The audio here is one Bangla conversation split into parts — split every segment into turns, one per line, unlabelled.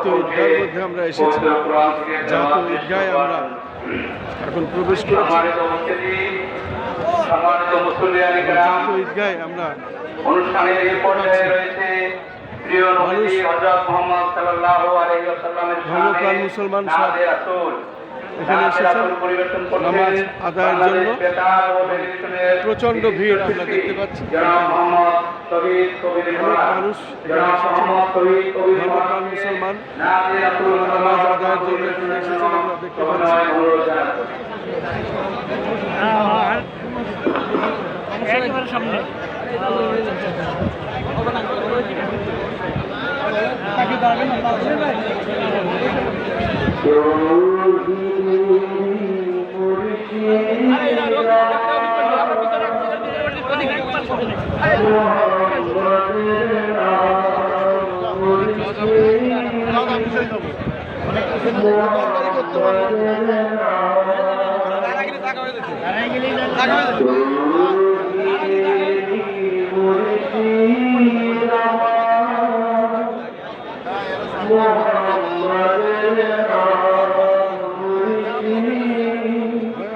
জাতীয় ঈদগাহের মধ্যে আমরা এসেছি। জাতীয় ঈদগাহে আমরা এখন প্রবেশ করেছি। জাতীয় ঈদগাহে আমরা ধর্মপ্রাণ মুসলমান সব এখানে এসেছেন নামাজ আদায়ের জন্য। প্রচণ্ড ভিড় আমরা দেখতে পাচ্ছি। অনেক মানুষ ধর্মপ্রাণ মুসলমান নামাজ আদায়ের জন্য এখানে এসেছেন আমরা দেখতে পাচ্ছি। সামনে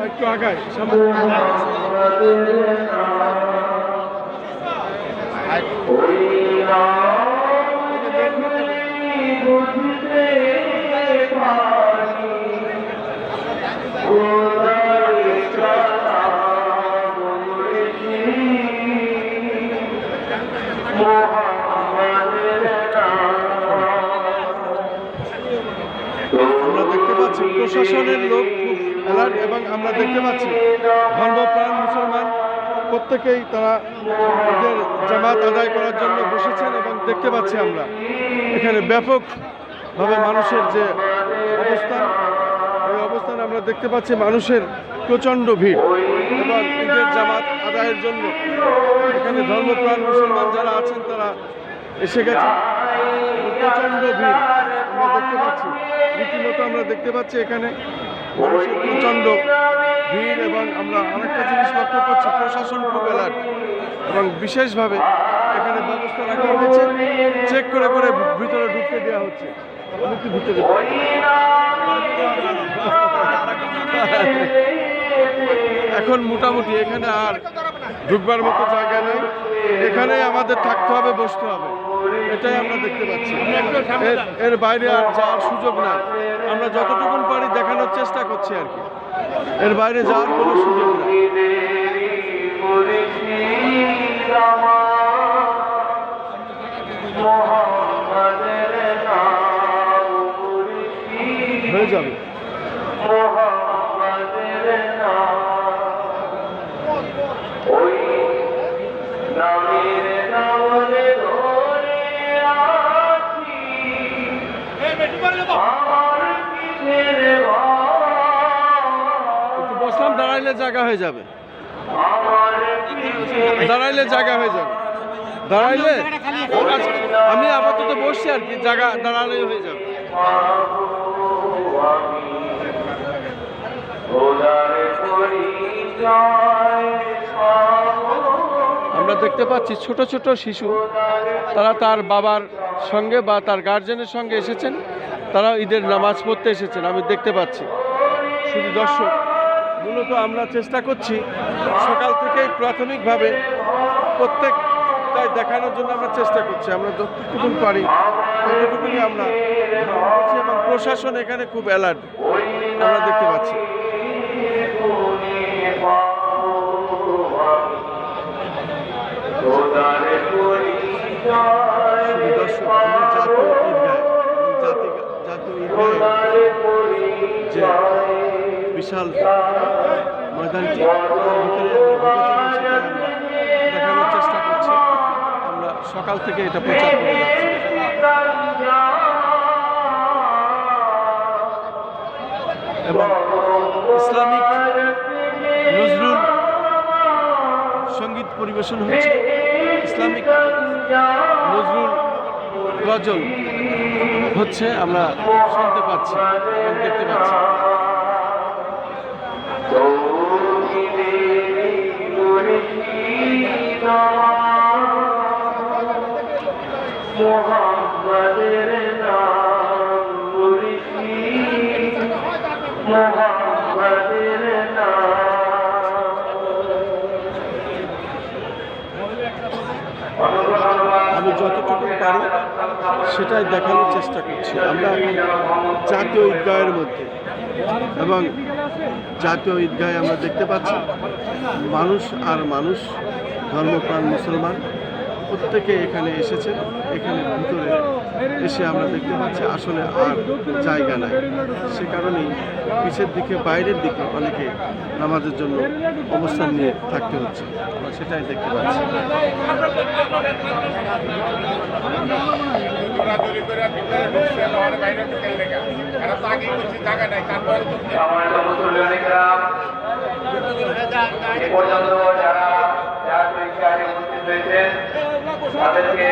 একটু আগায় প্রশাসনের লোক খুব অ্যালার্ট এবং আমরা দেখতে পাচ্ছি ধর্মপ্রাণ মুসলমান প্রত্যেকেই তারা নিজের জামাত আদায় করার জন্য বসেছেন এবং দেখতে পাচ্ছি আমরা এখানে ব্যাপকভাবে মানুষের যে অবস্থান, এই অবস্থানে আমরা দেখতে পাচ্ছি মানুষের প্রচণ্ড ভিড় এবং ঈদের জামাত আদায়ের জন্য এখানে ধর্মপ্রাণ মুসলমান যারা আছেন তারা এসে গেছে। প্রচণ্ড ভিড় আমরা দেখতে পাচ্ছি, রীতিমতো আমরা দেখতে পাচ্ছি এখানে মানুষের প্রচণ্ড ভিড় এবং আমরা আরেকটা জিনিস লক্ষ্য করছি, প্রশাসন খুব অ্যালার্ট এবং বিশেষভাবে এখানে ব্যবস্থা রাখা হয়েছে, চেক করে করে ভিতরে ঢুকতে দেওয়া হচ্ছে। ভিতরে এখন মোটামুটি এখানে আর ঢুকবার মতো জায়গা নেই, এখানেই আমাদের থাকতে হবে, বসতে হবে, এটাই আমরা দেখতে পাচ্ছি। এর বাইরে আর যাওয়ার সুযোগ নাই। আমরা যতটুকুন পারি দেখানোর চেষ্টা করছি আর কি, এর বাইরে যাওয়ার কোনো সুযোগ নেই। হয়ে যাবে বসলাম, দাঁড়াইলে জায়গা হয়ে যাবে, দাঁড়াইলে জায়গা হয়ে যাবে, দাঁড়াইলে আমি আপাতত বসছি আর কি, জায়গা দাঁড়ালেই হয়ে যাবে। আমরা দেখতে পাচ্ছি ছোট ছোট শিশু, তারা তার বাবার সঙ্গে বা তার গার্জেনের সঙ্গে এসেছেন, তারা ঈদের নামাজ পড়তে এসেছেন আমি দেখতে পাচ্ছি। শুধু দর্শক, মূলত আমরা চেষ্টা করছি সকাল থেকেই প্রাথমিকভাবে প্রত্যেকটাই দেখানোর জন্য আমরা চেষ্টা করছি, আমরা যতটুকু পারি ততটুকুনি আমরা করছি এবং প্রশাসন এখানে খুব অ্যালার্ট আমরা দেখতে পাচ্ছি। দর্শক, আমরা জাতীয় ঈদগাহে যে বিশাল ময়দানটি ভিতরে দেখানোর চেষ্টা করছি, আমরা সকাল থেকে এটা প্রচার করে যাচ্ছি। এবং ইসলামিক নজরুল সঙ্গীত পরিবেশন হচ্ছে, ইসলামিক নজরুল গজল হচ্ছে, আমরা শুনতে পাচ্ছি এবং দেখতে পাচ্ছি।
মোহাম্মদের নাম
আমি যতটুকু পারি সেটাই দেখানোর চেষ্টা করছি। আমরা এখন জাতীয় ঈদগাহের মধ্যে, এবং জাতীয় ঈদগাহে আমরা দেখতে পাচ্ছি মানুষ আর মানুষ, ধর্মপ্রাণ মুসলমান প্রত্যেকে এখানে এসেছে। এখানে ভিতরে এসে আমরা দেখতে পাচ্ছি আসলে আর জায়গা নাই, সে কারণেই পিছের দিকে, বাইরের দিকে অনেকে নামাজের জন্য অবস্থান নিয়ে থাকতে হচ্ছে, আমরা সেটাই দেখতে পাচ্ছি।
তাদেরকে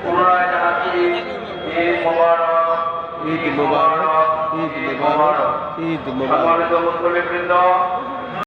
পুনরায় জানাচ্ছি ঈদ মোবারক,
ঈদ মোবারক, ঈদ মোবারক, ঈদ মোবারক।
সম্মানিত মুসলিমবৃন্দ,